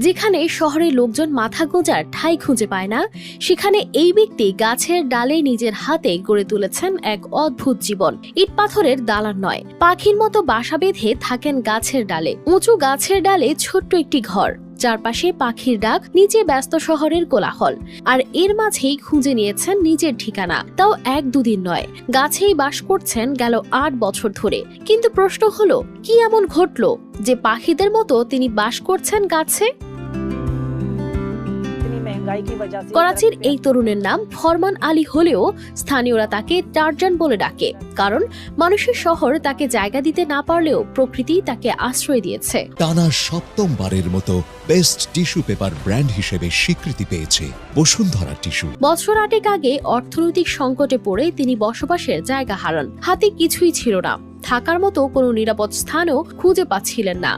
যেখানে শহরের লোকজন মাথা গোঁজার ঠাঁই খুঁজে পায় না, সেখানে এই ব্যক্তি গাছের ডালে নিজের হাতে গড়ে তুলেছেন এক অদ্ভুত জীবন। ইট পাথরের দালান নয়, পাখির মতো বাসা বেঁধে থাকেন গাছের ডালে। উঁচু গাছের ডালে ছোট্ট একটি ঘর, চারপাশে পাখির ডাক, নিচে ব্যস্ত শহরের কোলাহল। আর এর মাঝেই খুঁজে নিয়েছেন নিজের ঠিকানা, তাও এক দুদিন নয়। গাছেই বাস করছেন গেল 8 বছর ধরে। কিন্তু প্রশ্ন হলো, কি এমন ঘটলো যে পাখিদের মতো তিনি বাস করছেন গাছে? করাচির এই তরুণের নাম ফরমান আলী হলেও স্থানীয়রা তাকে টারজান বলে ডাকে, কারণ মানুষের শহর তাকে জায়গা দিতে না পারলেও প্রকৃতি তাকে আশ্রয় দিয়েছে। টানা 7ম-বারের মতো বেস্ট টিস্যু পেপার ব্র্যান্ড হিসেবে স্বীকৃতি পেয়েছে বসুন্ধরা টিস্যু। বছর 8 আগে অর্থনৈতিক সংকটে পড়ে তিনি বসবাসের জায়গা হারান। হাতে কিছুই ছিল না, থাকার মতো কোনো নিরাপদ স্থানও খুঁজে পাচ্ছিলেন না।